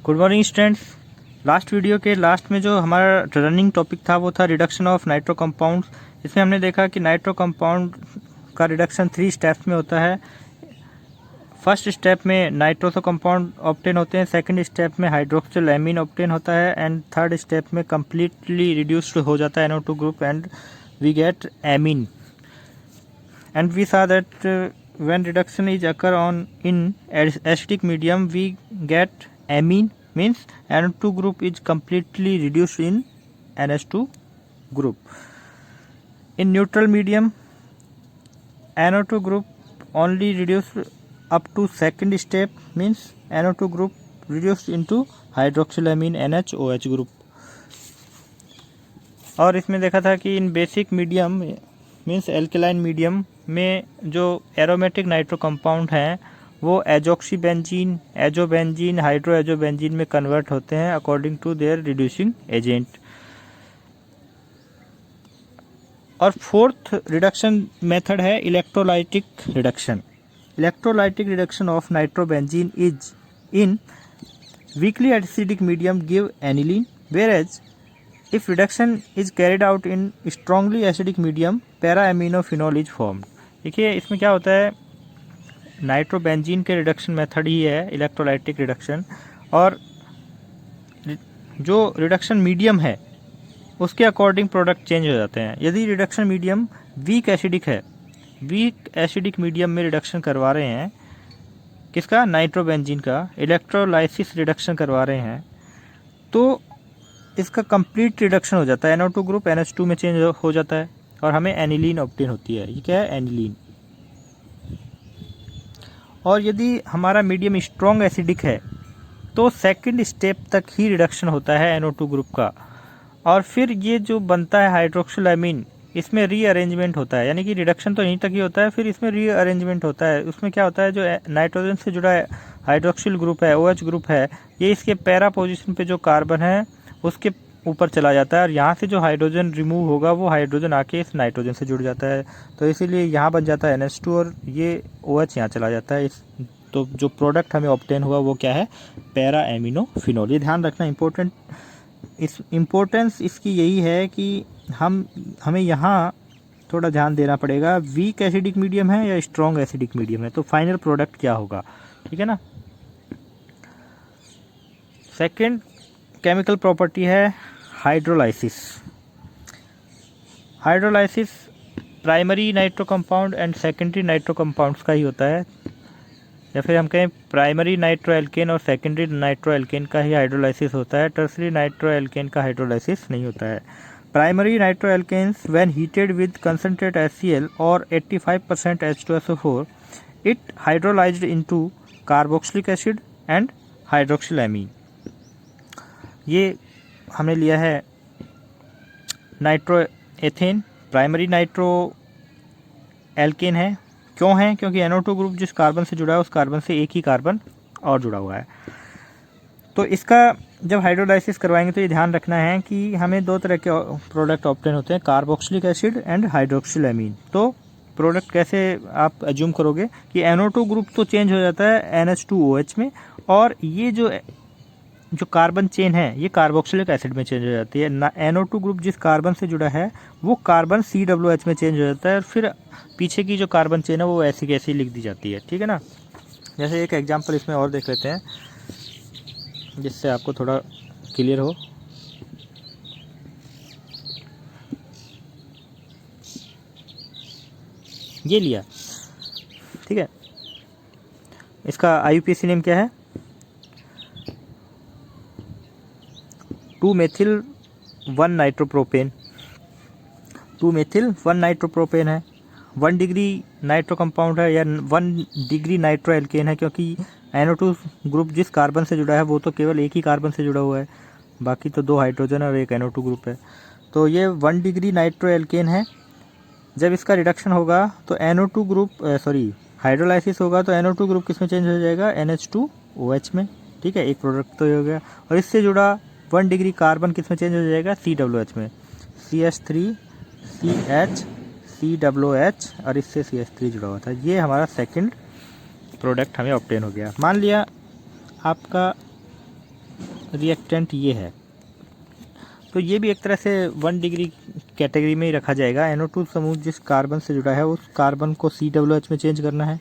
Good morning students. Last video के last में जो हमारा रनिंग टॉपिक था वो था रिडक्शन ऑफ नाइट्रो कंपाउंड्स। इसमें हमने देखा कि नाइट्रो कंपाउंड का रिडक्शन 3 स्टेप्स में होता है। फर्स्ट स्टेप में नाइट्रोसो कंपाउंड ऑब्टेन होते हैं, सेकंड स्टेप में हाइड्रोक्सिल एमीन ऑब्टेन होता है एंड थर्ड स्टेप में कम्प्लीटली रिड्यूस्ड हो जाता है NO2 group and we get amine. And we saw that when reduction is occur on in acidic medium we get amine, means NO2 group is completely reduced in NH2 group. In neutral medium NO2 group only reduced up to second step, means NO2 group reduced into hydroxylamine NHOH group. और इसमें देखा था कि in basic medium means alkaline medium में जो aromatic nitro compound हैं वो एजोक्सीबेंजीन, azobenzene, हाइड्रोएजोबेंजीन में कन्वर्ट होते हैं according to their reducing agent. और फोर्थ रिडक्शन मेथड है electrolytic reduction. Electrolytic reduction of nitrobenzene is in weakly acidic medium give aniline, whereas if reduction is carried out in strongly acidic medium para-aminophenol is formed। देखिए इसमें क्या होता है, nitrobenzene के reduction method ही है electrolytic reduction, और जो reduction medium है उसके अकॉर्डिंग प्रोडक्ट चेंज हो जाते हैं। यदि रिडक्शन मीडियम वीक एसिडिक है, वीक एसिडिक मीडियम में रिडक्शन करवा रहे हैं किसका, नाइट्रोबेंजीन का, इलेक्ट्रोलाइसिस रिडक्शन करवा रहे हैं, तो इसका कंप्लीट रिडक्शन हो जाता है, NO2 ग्रुप NH2 में चेंज हो जाता है और हमें एनिलीन ऑब्टेन होती है। ये क्या है, एनिलीन। और यदि हमारा मीडियम स्ट्रॉन्ग एसिडिक है तो सेकंड स्टेप तक ही रिडक्शन होता है NO2 ग्रुप का, और फिर ये जो बनता है हाइड्रोक्सिलामीन, इसमें रीअरेंजमेंट होता है, यानी कि रिडक्शन तो यहीं तक ही होता है, फिर इसमें रीअरेंजमेंट होता है। उसमें क्या होता है, जो नाइट्रोजन से जुड़ा हाइड्रोक्सिल ग्रुप है, OH ग्रुप है, ये इसके पैरा पोजिशन पे जो कार्बन है उसके ऊपर चला जाता है, और यहाँ से जो हाइड्रोजन रिमूव होगा वो हाइड्रोजन आके इस नाइट्रोजन से जुड़ जाता है, तो इसीलिए यहाँ बन जाता है NH2 और ये OH यहाँ चला जाता है। तो जो प्रोडक्ट हमें ऑब्टेन हुआ वो क्या है, पैरा एमिनोफिनॉल। ये ध्यान रखना इम्पोर्टेंस इसकी यही है कि हमें यहाँ थोड़ा ध्यान देना पड़ेगा, वीक एसिडिक मीडियम है या स्ट्रॉन्ग एसिडिक मीडियम है, तो फाइनल प्रोडक्ट क्या होगा, ठीक है ना। सेकेंड केमिकल प्रॉपर्टी है hydrolysis. Hydrolysis primary nitro compound and secondary nitro compounds का ही होता है, या फिर हम कहें प्राइमरी नाइट्रो एल्केन और सेकेंडरी नाइट्रो एल्केन का ही हाइड्रोलाइसिस होता है, टर्सरी नाइट्रो एल्केन का हाइड्रोलाइसिस नहीं होता है। Primary nitro alkanes when heated with concentrate HCl और 85% H2SO4 it hydrolysed into carboxylic acid and hydroxylamine. ये हमने लिया है nitro ethane, primary nitro alkene है। क्यों है, क्योंकि NO2 ग्रुप जिस कार्बन से जुड़ा है उस कार्बन से एक ही कार्बन और जुड़ा हुआ है। तो इसका जब हाइड्रोलाइसिस करवाएंगे तो ये ध्यान रखना है कि हमें दो तरह के प्रोडक्ट ऑब्टेन होते हैं, कार्बोक्सिलिक एसिड एंड हाइड्रोक्सिलैमीन। तो प्रोडक्ट कैसे आप एज्यूम करोगे कि NO2 ग्रुप तो चेंज हो जाता है NH2OH में, और ये जो कार्बन चेन है ये कार्बोक्सिलिक एसिड में चेंज हो जाती है। NO2 ग्रुप जिस कार्बन से जुड़ा है वो कार्बन COOH में चेंज हो जाता है, और फिर पीछे की जो कार्बन चेन है वो ऐसी कैसी लिख दी जाती है, ठीक है ना। जैसे एक एग्जांपल इसमें और देख लेते हैं जिससे आपको थोड़ा क्लियर हो। ये लिया, ठीक है, इसका IUPAC नेम क्या है, 2-मेथिल 1-नाइट्रोप्रोपेन। 2-मेथिल 1-नाइट्रोप्रोपेन है, 1 डिग्री नाइट्रो कंपाउंड है या 1 डिग्री नाइट्रो एल्केन है, क्योंकि NO2 ग्रुप जिस कार्बन से जुड़ा है वो तो केवल एक ही कार्बन से जुड़ा हुआ है, बाकी तो 2 हाइड्रोजन और एक NO2 ग्रुप है। तो ये 1 डिग्री नाइट्रो एल्केन है। जब इसका रिडक्शन होगा तो NO2 ग्रुप हाइड्रोलाइसिस होगा तो NO2 ग्रुप किस में चेंज हो जाएगा, NH2OH में, ठीक है, एक प्रोडक्ट तो ये हो गया। और इससे जुड़ा 1 डिग्री कार्बन किस में चेंज हो जाएगा, COOH में, CH3CH और इससे CH3 जुड़ा हुआ था। ये हमारा सेकंड प्रोडक्ट हमें ऑब्टेन हो गया। मान लिया आपका रिएक्टेंट ये है, तो ये भी एक तरह से 1 डिग्री कैटेगरी में ही रखा जाएगा। NO2 समूह जिस कार्बन से जुड़ा है उस कार्बन को COOH में चेंज करना है।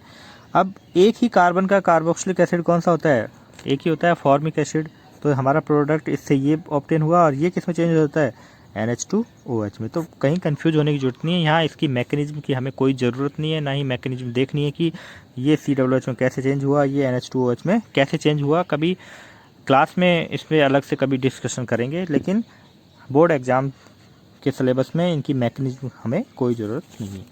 अब एक ही कार्बन का कार्बोक्सिलिक एसिड कौन सा होता है? एक ही होता है, फॉर्मिक एसिड। तो हमारा प्रोडक्ट इससे ये ऑब्टेन हुआ, और ये किस में चेंज होता है? NH2OH में। तो कहीं कंफ्यूज होने की जरूरत नहीं है, यहाँ इसकी मैकेनिज्म की हमें कोई ज़रूरत नहीं है, ना ही मैकेनिज्म देखनी है कि ये COOH में कैसे चेंज हुआ, ये NH2OH में कैसे चेंज हुआ। कभी क्लास में इस पर अलग से कभी डिस्कशन करेंगे, लेकिन बोर्ड एग्ज़ाम के सिलेबस में इनकी मैकेनिज्म हमें कोई ज़रूरत नहीं है।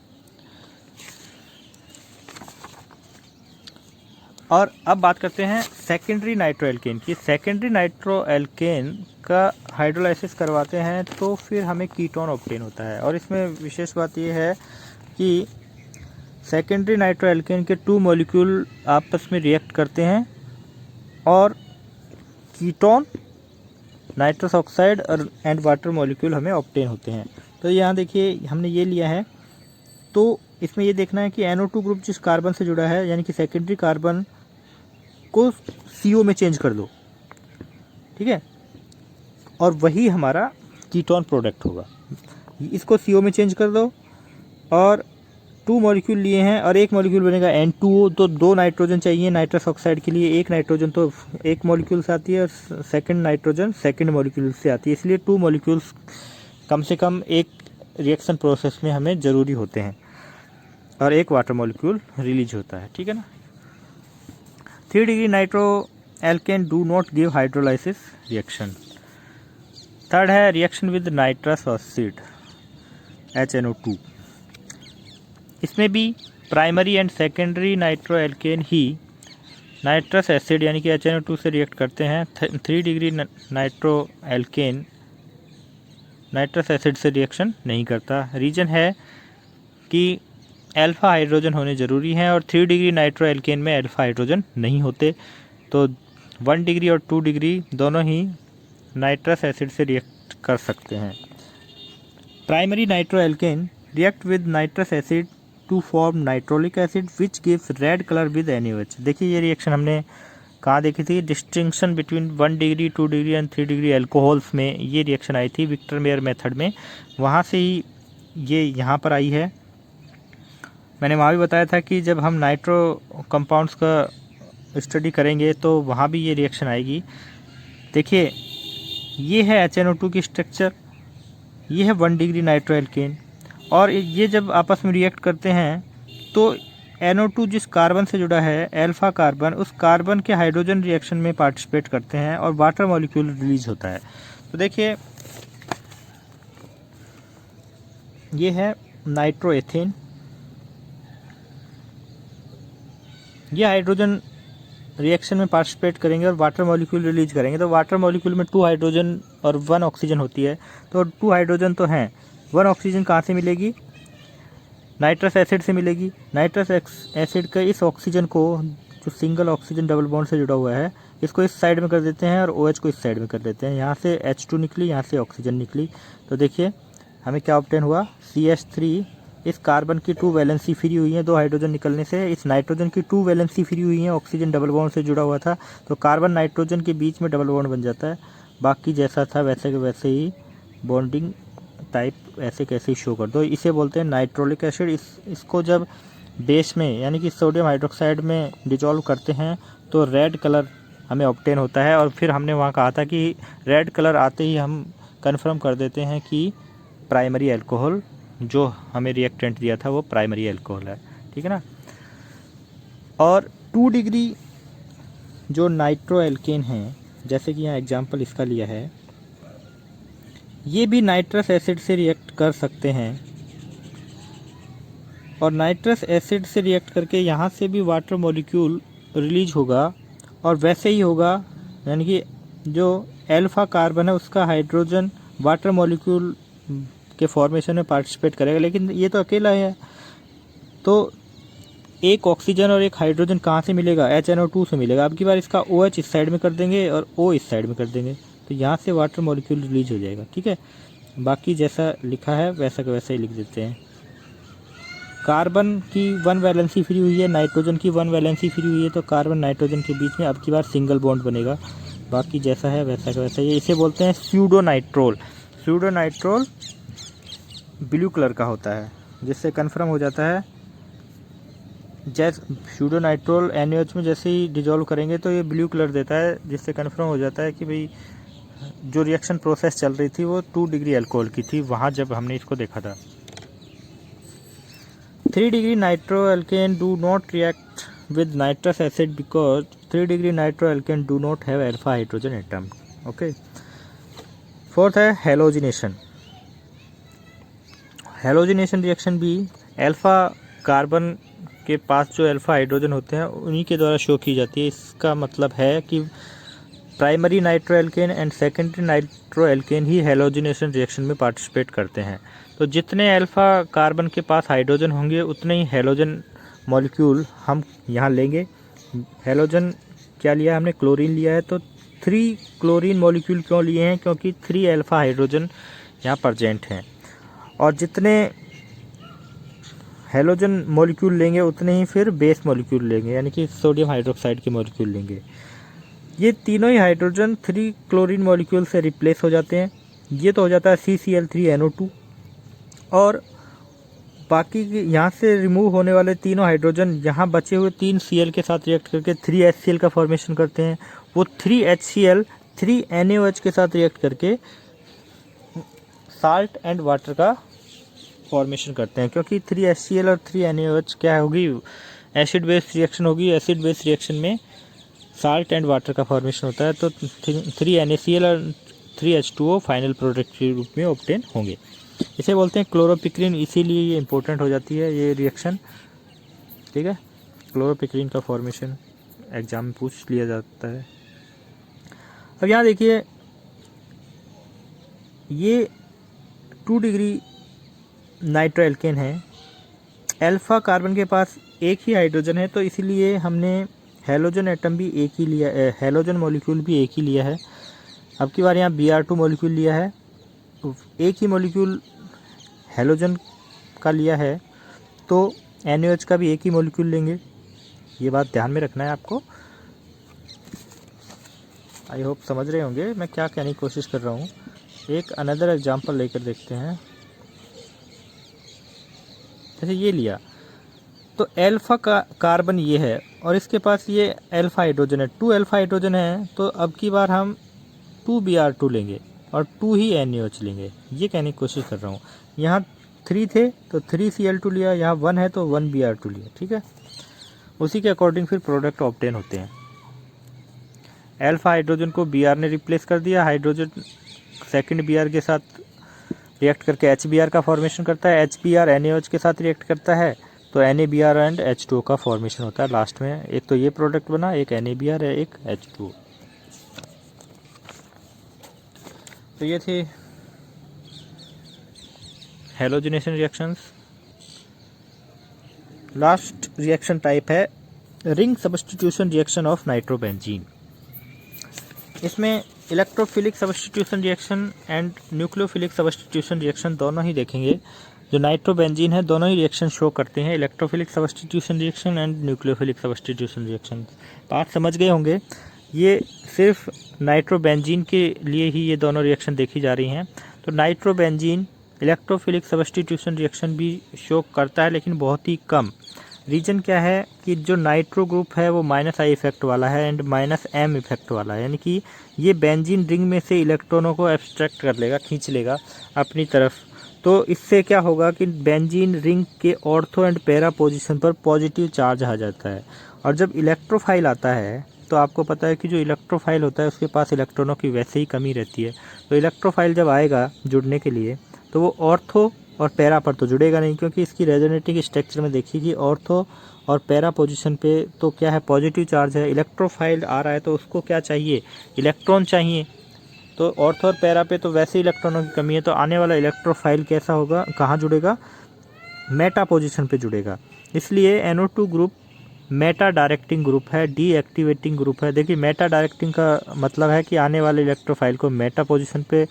और अब बात करते हैं सेकेंडरी नाइट्रोएल्केन की। सेकेंडरी नाइट्रोएल्केन का हाइड्रोलाइसिस करवाते हैं तो फिर हमें कीटोन ऑब्टेन होता है। और इसमें विशेष बात यह है कि सेकेंडरी नाइट्रोएल्केन के 2 मॉलिक्यूल आपस में रिएक्ट करते हैं और कीटोन, नाइट्रस ऑक्साइड और एंड वाटर मॉलिक्यूल हमें ऑब्टेन होते हैं। तो यहाँ देखिए हमने ये लिया है, तो इसमें ये देखना है कि NO2 ग्रुप जिस कार्बन से जुड़ा है, यानी कि सेकेंडरी कार्बन को CO में चेंज कर दो, ठीक है, और वही हमारा कीटोन प्रोडक्ट होगा। इसको CO में चेंज कर दो, और 2 मॉलिक्यूल लिए हैं और एक मॉलिक्यूल बनेगा N2O। तो 2 नाइट्रोजन चाहिए नाइट्रस ऑक्साइड के लिए, एक नाइट्रोजन तो एक मॉलिक्यूल से आती है और सेकंड नाइट्रोजन सेकंड मॉलिक्यूल से आती है, इसलिए 2 मॉलिक्यूल्स कम से कम एक रिएक्शन प्रोसेस में हमें ज़रूरी होते हैं, और एक वाटर मॉलिक्यूल रिलीज होता है, ठीक है ना। 3 degree nitro alkane do not give hydrolysis reaction. Third है reaction with nitrous oxide HNO2। इसमें भी primary and secondary nitro alkane ही नाइट्रस एसिड यानी कि HNO2 से रिएक्ट करते हैं। 3 degree nitro alkane nitrous acid से रिएक्शन नहीं करता। रीज़न है कि अल्फा हाइड्रोजन होने ज़रूरी हैं, और 3 डिग्री नाइट्रो एल्केन में अल्फा हाइड्रोजन नहीं होते। तो 1 डिग्री और 2 डिग्री दोनों ही नाइट्रस एसिड से रिएक्ट कर सकते हैं। Primary nitro alkane react with nitrous acid to form nitrolic acid which gives red colour with NaOH। देखिए ये रिएक्शन हमने कहाँ देखी थी? Distinction between 1 degree 2 degree and 3 degree alcohols में ये रिएक्शन आई थी विक्टर मेयर मेथड में, वहाँ से ही ये यहाँ पर आई है। मैंने वहाँ भी बताया था कि जब हम नाइट्रो कंपाउंड्स का स्टडी करेंगे तो वहाँ भी ये रिएक्शन आएगी। देखिए ये है HNO2 की स्ट्रक्चर, ये है 1 डिग्री नाइट्रो एल्केन, और ये जब आपस में रिएक्ट करते हैं तो NO2 जिस कार्बन से जुड़ा है अल्फा कार्बन, उस कार्बन के हाइड्रोजन रिएक्शन में पार्टिसिपेट करते हैं और वाटर मॉलिक्यूल रिलीज होता है। तो देखिए ये है नाइट्रोएथेन, ये हाइड्रोजन रिएक्शन में पार्टिसिपेट करेंगे और वाटर मॉलिक्यूल रिलीज करेंगे। तो वाटर मॉलिक्यूल में 2 हाइड्रोजन और 1 ऑक्सीजन होती है, तो 2 हाइड्रोजन तो हैं, 1 ऑक्सीजन कहाँ से मिलेगी? नाइट्रस एसिड से मिलेगी। नाइट्रस एसिड के इस ऑक्सीजन को, जो सिंगल ऑक्सीजन डबल बॉन्ड से जुड़ा हुआ है, इसको इस साइड में कर देते हैं और OH को इस साइड में कर देते हैं। यहाँ से H2 निकली, यहाँ से ऑक्सीजन निकली। तो देखिए हमें क्या ऑब्टेन हुआ? CH3। इस कार्बन की 2 वैलेंसी फ्री हुई है 2 हाइड्रोजन निकलने से, इस नाइट्रोजन की 2 वैलेंसी फ्री हुई है, ऑक्सीजन डबल बॉन्ड से जुड़ा हुआ था, तो कार्बन नाइट्रोजन के बीच में डबल बॉन्ड बन जाता है। बाकी जैसा था वैसे के वैसे ही बॉन्डिंग टाइप ऐसे कैसे ही शो कर दो। इसे बोलते हैं नाइट्रोलिक एसिड। इसको जब बेस में यानी कि सोडियम हाइड्रोक्साइड में डिजॉल्व करते हैं तो रेड कलर हमें ऑब्टेन होता है, और फिर हमने वहाँ कहा था कि रेड कलर आते ही हम कंफर्म कर देते हैं कि प्राइमरी अल्कोहल जो हमें रिएक्टेंट दिया था वो प्राइमरी अल्कोहल है, ठीक है ना। और 2 डिग्री जो नाइट्रो एल्केन है, जैसे कि यहाँ एग्जांपल इसका लिया है, ये भी नाइट्रस एसिड से रिएक्ट कर सकते हैं, और नाइट्रस एसिड से रिएक्ट करके यहाँ से भी वाटर मॉलिक्यूल रिलीज होगा, और वैसे ही होगा, यानी कि जो अल्फा कार्बन है उसका हाइड्रोजन वाटर मॉलिक्यूल के फॉर्मेशन में पार्टिसिपेट करेगा। लेकिन ये तो अकेला है, तो एक ऑक्सीजन और एक हाइड्रोजन कहाँ से मिलेगा? HNO2 से मिलेगा। अब की बार इसका OH इस साइड में कर देंगे और O इस साइड में कर देंगे, तो यहाँ से वाटर मॉलिक्यूल रिलीज हो जाएगा, ठीक है। बाकी जैसा लिखा है वैसा का वैसा ही लिख देते हैं। कार्बन की 1 वैलेंसी फ्री हुई है, नाइट्रोजन की 1 वैलेंसी फ्री हुई है, तो कार्बन नाइट्रोजन के बीच में अब की बार सिंगल बॉन्ड बनेगा। बाकी जैसा है वैसा का वैसा। ये इसे बोलते हैं स्यूडोनाइट्रोल। स्यूडोनाइट्रोल ब्लू कलर का होता है, जिससे कन्फर्म हो जाता है जैसे स्यूडोनाइट्रोल NaOH में जैसे ही डिजोल्व करेंगे तो ये ब्लू कलर देता है, जिससे कन्फर्म हो जाता है कि भाई जो रिएक्शन प्रोसेस चल रही थी वो 2 डिग्री अल्कोहल की थी वहाँ जब हमने इसको देखा था। 3 degree nitro alkane do not react with nitrous acid because 3 degree nitroalkane do not have alpha hydrogen atom. Okay. Fourth है हेलोजिनेशन। हेलोजिनेशन रिएक्शन भी अल्फा कार्बन के पास जो अल्फा हाइड्रोजन होते हैं उन्हीं के द्वारा शो की जाती है। इसका मतलब है कि primary nitroalkane and secondary nitroalkane ही हेलोजिनेशन रिएक्शन में पार्टिसिपेट करते हैं। तो जितने अल्फा कार्बन के पास हाइड्रोजन होंगे उतने ही हेलोजन मॉलिक्यूल हम यहाँ लेंगे। हेलोजन क्या लिया है हमने, क्लोरीन लिया है, तो 3 क्लोरीन मॉलिक्यूल क्यों लिए हैं, क्योंकि 3 अल्फा हाइड्रोजन यहाँ प्रेजेंट हैं। और जितने हेलोजन मॉलिक्यूल लेंगे उतने ही फिर बेस मॉलिक्यूल लेंगे, यानी कि सोडियम हाइड्रोक्साइड के मॉलिक्यूल लेंगे। ये तीनों ही हाइड्रोजन 3 क्लोरीन मॉलिक्यूल से रिप्लेस हो जाते हैं। ये तो हो जाता है CCl3NO2 और बाकी यहाँ से रिमूव होने वाले तीनों हाइड्रोजन यहाँ बचे हुए 3 Cl के साथ रिएक्ट करके 3 HCl का फॉर्मेशन करते हैं। वो 3 HCl 3 NaOH के साथ रिएक्ट करके साल्ट एंड वाटर का फॉर्मेशन करते हैं, क्योंकि 3 HCl और 3 NaOH क्या होगी, एसिड बेस रिएक्शन होगी। एसिड बेस रिएक्शन में साल्ट एंड वाटर का फॉर्मेशन होता है, तो 3 NaCl और 3 H2O फाइनल प्रोडक्ट के रूप में ऑब्टेन होंगे। इसे बोलते हैं क्लोरोपिक्रीन, इसीलिए ये इंपॉर्टेंट हो जाती है ये रिएक्शन। ठीक है, क्लोरोपिक्रीन का फॉर्मेशन एग्जाम में पूछ लिया जाता है। अब यहाँ देखिए, ये 2 डिग्री नाइट्रोएल्केन है। अल्फा कार्बन के पास एक ही हाइड्रोजन है, तो इसीलिए हमने हेलोजन एटम भी एक ही लिया, हेलोजन मॉलिक्यूल भी एक ही लिया है। अब की बार यहाँ Br2 मॉलिक्यूल लिया है, तो एक ही मॉलिक्यूल हेलोजन का लिया है, तो NaOH का भी एक ही मॉलिक्यूल लेंगे। ये बात ध्यान में रखना है आपको। आई होप समझ रहे होंगे मैं क्या कहने की कोशिश कर रहा हूँ। एक अनदर एग्जांपल लेकर देखते हैं। जैसे ये लिया, तो अल्फा का कार्बन ये है और इसके पास ये अल्फा हाइड्रोजन है, 2 अल्फा हाइड्रोजन है, तो अब की बार हम 2 Br2 लेंगे और 2 ही NaOH लेंगे। ये कहने की कोशिश कर रहा हूँ। यहाँ 3 थे तो 3 Cl2 लिया, यहाँ 1 है तो 1 Br2 लिया। ठीक है, उसी के अकॉर्डिंग फिर प्रोडक्ट ऑब्टेन होते हैं। अल्फा हाइड्रोजन को Br ने रिप्लेस कर दिया, हाइड्रोजन सेकंड Br के साथ रिएक्ट करके HBr का फॉर्मेशन करता है, HBr NaOH के साथ रिएक्ट करता है, तो NaBr एंड H2O का फॉर्मेशन होता है लास्ट में। एक तो ये प्रोडक्ट बना, एक NaBr है, एक H2O। तो ये थे halogenation reactions. Last reaction type है ring substitution reaction of nitrobenzene. इसमें electrophilic substitution reaction and nucleophilic substitution reaction दोनों ही देखेंगे। जो नाइट्रोबेंजीन है दोनों ही रिएक्शन शो करते हैं, electrophilic substitution reaction and nucleophilic substitution reaction. बात समझ गए होंगे, ये सिर्फ नाइट्रोबेंजीन के लिए ही ये दोनों रिएक्शन देखी जा रही हैं। तो नाइट्रोबेंजीन इलेक्ट्रोफिलिक सब्स्टिट्यूशन रिएक्शन भी शो करता है, लेकिन बहुत ही कम। रीज़न क्या है कि जो नाइट्रो ग्रुप है वो -I इफेक्ट वाला है एंड -M इफेक्ट वाला है, यानी कि ये बेंजीन रिंग में से इलेक्ट्रॉनों को एब्स्ट्रैक्ट कर लेगा, खींच लेगा अपनी तरफ। तो इससे क्या होगा कि बेंजीन रिंग के ऑर्थो एंड पैरा पोजीशन पर पॉजिटिव चार्ज आ जाता है। और जब इलेक्ट्रोफाइल आता है तो आपको पता है कि जो इलेक्ट्रोफाइल होता है उसके पास इलेक्ट्रॉनों की वैसे ही कमी रहती है। तो इलेक्ट्रोफाइल जब आएगा जुड़ने के लिए तो वो ऑर्थो और पैरा पर तो जुड़ेगा नहीं, क्योंकि इसकी रेजोनेटिंग स्ट्रक्चर में देखिए कि ऑर्थो और पैरा पोजीशन पे तो क्या है, पॉजिटिव चार्ज है। इलेक्ट्रोफाइल आ रहा है तो उसको क्या चाहिए, इलेक्ट्रॉन चाहिए। तो ऑर्थो और पैरा पे तो वैसे ही इलेक्ट्रॉनों की कमी है, तो आने वाला इलेक्ट्रोफाइल कैसा होगा, कहाँ जुड़ेगा, मेटा पोजीशन पे जुड़ेगा। इसलिए NO2 group Meta directing group है, डीएक्टिवेटिंग ग्रुप है। देखिए मेटा डायरेक्टिंग का मतलब है कि आने वाले इलेक्ट्रोफाइल को मेटा पोजीशन पे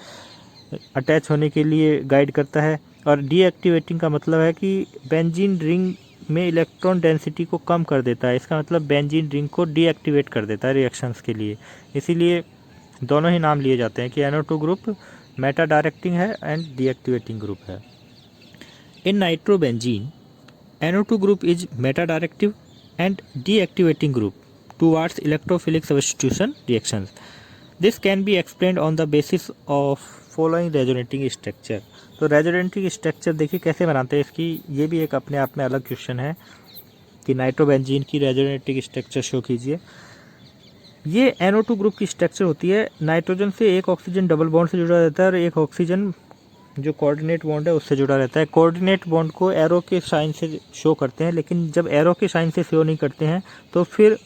अटैच होने के लिए गाइड करता है, और डीएक्टिवेटिंग का मतलब है कि बेंजीन रिंग में इलेक्ट्रॉन डेंसिटी को कम कर देता है। इसका मतलब बेंजीन रिंग को डीएक्टिवेट कर देता है रिएक्शंस के लिए। इसीलिए दोनों ही नाम लिए जाते हैं कि NO2 ग्रुप मेटा डायरेक्टिंग है एंड डीएक्टिवेटिंग ग्रुप है। इन nitrobenzene NO2 group is meta-directive and deactivating group towards electrophilic substitution reactions. This can be explained on the basis of following resonating structure. तो रेजोनेटिंग स्ट्रक्चर देखिए कैसे बनाते हैं इसकी, ये भी एक अपने आप में अलग क्वेश्चन है कि नाइट्रोबेंजीन की रेजोनेटिंग स्ट्रक्चर शो कीजिए। ये NO2 ग्रुप की स्ट्रक्चर होती है। नाइट्रोजन से एक ऑक्सीजन डबल बॉन्ड से जुड़ा रहता है और एक ऑक्सीजन जो कोऑर्डिनेट बॉन्ड है उससे जुड़ा रहता है। कोऑर्डिनेट बॉन्ड को एरो के साइन से शो करते हैं, लेकिन जब एरो के साइन से शो नहीं करते हैं तो फिर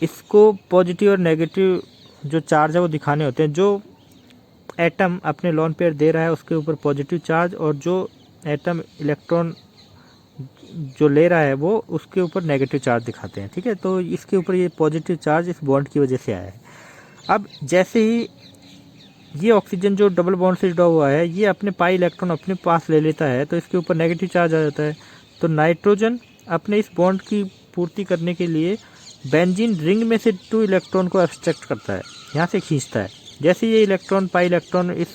इसको पॉजिटिव और नेगेटिव जो चार्ज है वो दिखाने होते हैं। जो एटम अपने लोन पेयर दे रहा है उसके ऊपर पॉजिटिव चार्ज, और जो एटम इलेक्ट्रॉन जो ले रहा है वो उसके ऊपर नेगेटिव चार्ज दिखाते हैं। ठीक है, तो इसके ऊपर ये पॉजिटिव चार्ज इस बॉन्ड की वजह से आया है। अब जैसे ही ये ऑक्सीजन जो डबल बॉन्ड से जुड़ा हुआ है ये अपने पाई इलेक्ट्रॉन अपने पास ले लेता है तो इसके ऊपर नेगेटिव चार्ज आ जाता है। तो नाइट्रोजन अपने इस बॉन्ड की पूर्ति करने के लिए बेंजीन रिंग में से 2 इलेक्ट्रॉन को एब्स्ट्रैक्ट करता है, यहाँ से खींचता है। जैसे ये इलेक्ट्रॉन पाई इलेक्ट्रॉन इस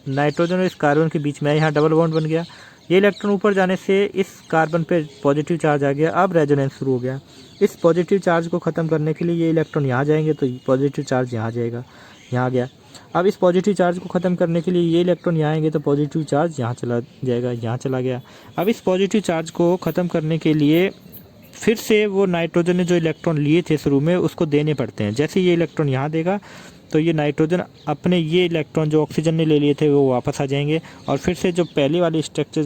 नाइट्रोजन और इस कार्बन के बीच में यहाँ डबल बॉन्ड बन गया। ये इलेक्ट्रॉन ऊपर जाने से इस कार्बन पे पॉजिटिव चार्ज आ गया। अब रेजोनेंस शुरू हो गया। इस पॉजिटिव चार्ज को ख़त्म करने के लिए ये इलेक्ट्रॉन यहाँ जाएंगे तो पॉजिटिव चार्ज यहाँ जाएगा, यहाँ गया। अब इस पॉजिटिव चार्ज को ख़त्म करने के लिए ये इलेक्ट्रॉन यहाँ आएंगे तो पॉजिटिव चार्ज यहाँ चला जाएगा, यहाँ चला गया। अब इस पॉजिटिव चार्ज को ख़त्म करने के लिए फिर से वो नाइट्रोजन ने जो इलेक्ट्रॉन लिए थे शुरू में उसको देने पड़ते हैं। जैसे ये इलेक्ट्रॉन यहाँ देगा तो ये नाइट्रोजन अपने ये इलेक्ट्रॉन जो ऑक्सीजन ने ले लिए थे वो वापस आ जाएंगे, और फिर से जो पहली वाली स्ट्रक्चर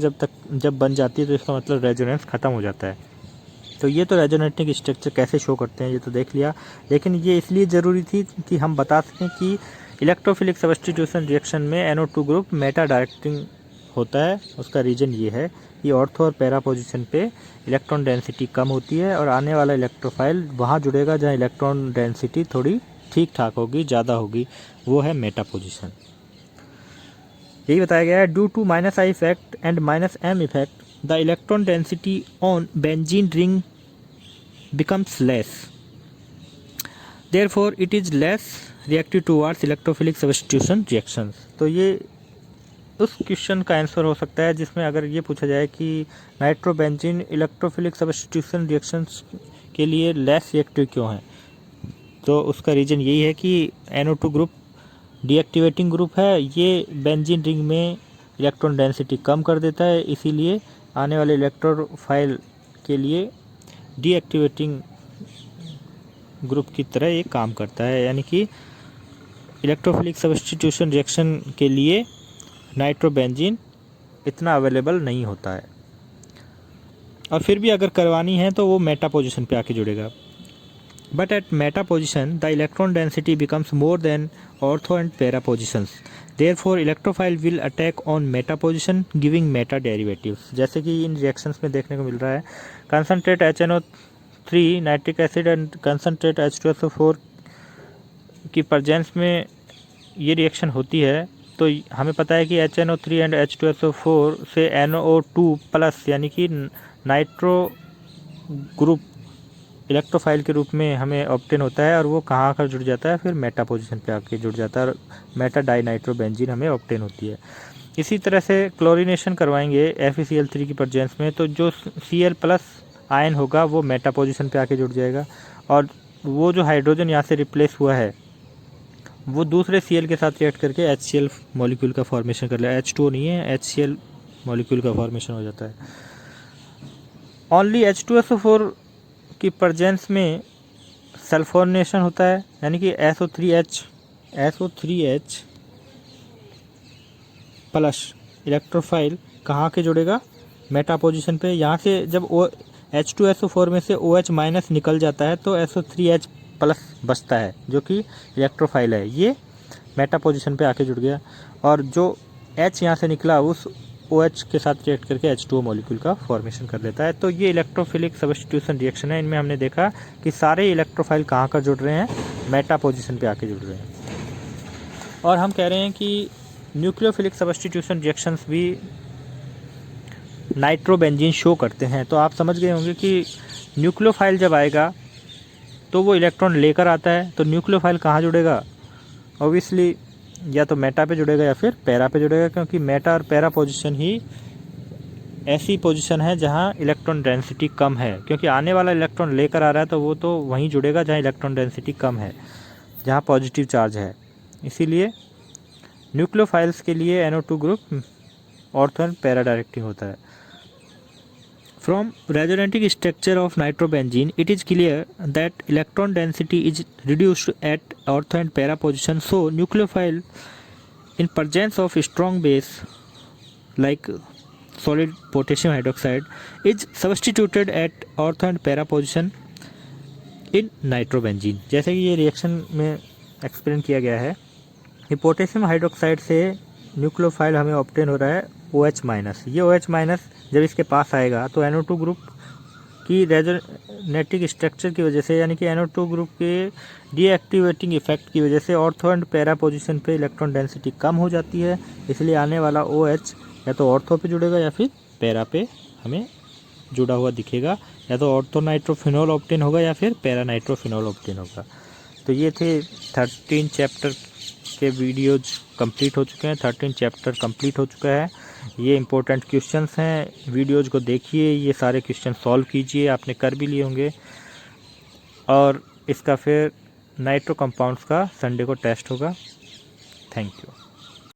जब बन जाती है तो इसका मतलब रेजोनेंस ख़त्म हो जाता है। तो ये तो रेजोनेटिंग स्ट्रक्चर कैसे शो करते हैं ये तो देख लिया, लेकिन ये इसलिए ज़रूरी थी कि हम बता सकें कि इलेक्ट्रोफिलिक सब्स्टिट्यूशन रिएक्शन में NO2 ग्रुप मेटा डायरेक्टिंग होता है। उसका रीज़न ये है कि ऑर्थो और पैरा पोजीशन पे इलेक्ट्रॉन डेंसिटी कम होती है और आने वाला इलेक्ट्रोफाइल वहाँ जुड़ेगा जहाँ इलेक्ट्रॉन डेंसिटी थोड़ी ठीक ठाक होगी, ज़्यादा होगी, वो है मेटा पोजीशन। यही बताया गया है। Due to -I effect and -M effect the electron density on benzene ring becomes less, therefore it is less reactive towards electrophilic substitution reactions. तो ये उस क्वेश्चन का आंसर हो सकता है जिसमें अगर ये पूछा जाए कि नाइट्रोबेंजीन इलेक्ट्रोफिलिक सब्स्टिट्यूशन रिएक्शंस के लिए लेस रिएक्टिव क्यों है, तो उसका रीज़न यही है कि NO2 ग्रुप डीएक्टिवेटिंग ग्रुप है। ये बेंजीन रिंग में इलेक्ट्रॉन डेंसिटी कम कर देता है, इसीलिए आने वाले इलेक्ट्रोफाइल के लिए डीएक्टिवेटिंग ग्रुप की तरह ये काम करता है। यानी कि इलेक्ट्रोफिलिक सब्स्टिट्यूशन रिएक्शन के लिए नाइट्रोबेंजीन इतना अवेलेबल नहीं होता है, और फिर भी अगर करवानी है तो वो मेटा पोजीशन पे आके जुड़ेगा। But at Meta position the electron density becomes more than ortho and para positions, therefore electrophile will attack on Meta position giving Meta derivatives. जैसे कि इन रिएक्शंस में देखने को मिल रहा है, concentrate HNO3 nitric acid and concentrate H2SO4 की presence में ये रिएक्शन होती है। तो हमें पता है कि HNO3 एंड H2SO4 से NO2 प्लस यानी कि नाइट्रो ग्रुप इलेक्ट्रोफाइल के रूप में हमें ऑब्टेन होता है, और वो कहाँ आकर जुड़ जाता है, फिर मेटा पोजीशन पे आके जुड़ जाता है और मेटा डाइनाइट्रोबेंजीन हमें ऑब्टेन होती है। इसी तरह से क्लोरीनेशन करवाएंगे FeCl3 की प्रेजेंस में, तो जो Cl प्लस आयन होगा वो मेटा पोजीशन पे आके जुड़ जाएगा, और वो जो हाइड्रोजन यहाँ से रिप्लेस हुआ है वो दूसरे Cl के साथ रिएक्ट करके HCl मॉलिक्यूल का फॉर्मेशन कर लिया। H2O नहीं है, HCl मॉलिक्यूल का फॉर्मेशन हो जाता है। ओनली H2SO4 की प्रेजेंस में सल्फोनेशन होता है, यानी कि SO3H प्लस इलेक्ट्रोफाइल कहाँ के जुड़ेगा, मेटा पोजीशन पे। यहाँ से जब H2SO4 में से OH माइनस निकल जाता है तो SO3H प्लस बचता है जो कि इलेक्ट्रोफाइल है, ये मेटा पोजीशन पे आके जुड़ गया, और जो H यहाँ से निकला उस OH के साथ रिएक्ट करके H2O मॉलिक्यूल का फॉर्मेशन कर देता है। तो ये इलेक्ट्रोफिलिक सब्स्टिट्यूशन रिएक्शन है। इनमें हमने देखा कि सारे इलेक्ट्रोफाइल कहाँ का जुड़ रहे हैं, मेटा पोजीशन पे आके जुड़ रहे हैं। और हम कह रहे हैं कि न्यूक्लियोफिलिक सब्स्टिट्यूशन रिएक्शंस भी नाइट्रोबेंजीन शो करते हैं। तो आप समझ गए होंगे कि न्यूक्लियोफाइल जब आएगा तो वो इलेक्ट्रॉन लेकर आता है, तो न्यूक्लियोफाइल कहाँ जुड़ेगा? ऑब्वियसली या तो मेटा पे जुड़ेगा या फिर पैरा पे जुड़ेगा, क्योंकि मेटा और पैरा पोजीशन ही ऐसी पोजीशन है जहाँ इलेक्ट्रॉन डेंसिटी कम है, क्योंकि आने वाला इलेक्ट्रॉन लेकर आ रहा है तो वो तो वहीं जुड़ेगा जहाँ इलेक्ट्रॉन डेंसिटी कम है, जहाँ पॉजिटिव चार्ज है। इसीलिए न्यूक्लियोफाइल्स के लिए NO2 group ortho and para directing होता है। From resonating structure of nitrobenzene, it is clear that electron density is reduced at ortho and para position. So, nucleophile in presence of strong base like solid potassium hydroxide is substituted at ortho and para position in nitrobenzene. जैसे कि ये reaction में experiment किया गया है कि potassium hydroxide से nucleophile हमें ऑब्टेन हो रहा है OH-। ये OH- जब इसके पास आएगा तो NO2 ग्रुप की रेजोनेटिक स्ट्रक्चर की वजह से, यानी कि NO2 ग्रुप के डीएक्टिवेटिंग इफेक्ट की वजह से ऑर्थो एंड पैरा पोजीशन पे इलेक्ट्रॉन डेंसिटी कम हो जाती है। इसलिए आने वाला OH या तो ऑर्थो पे जुड़ेगा या फिर पैरा पे हमें जुड़ा हुआ दिखेगा, या तो ऑर्थो नाइट्रोफिनॉल ऑब्टेन होगा या फिर पैरा नाइट्रोफिनॉल ऑब्टेन होगा। तो ये थे 13 चैप्टर के वीडियोज कंप्लीट हो चुके हैं। 13 चैप्टर कंप्लीट हो चुका है। ये इंपॉर्टेंट क्वेश्चंस हैं, वीडियोज को देखिए, ये सारे क्वेश्चन सॉल्व कीजिए, आपने कर भी लिए होंगे। और इसका फिर नाइट्रो कंपाउंड्स का संडे को टेस्ट होगा। Thank you.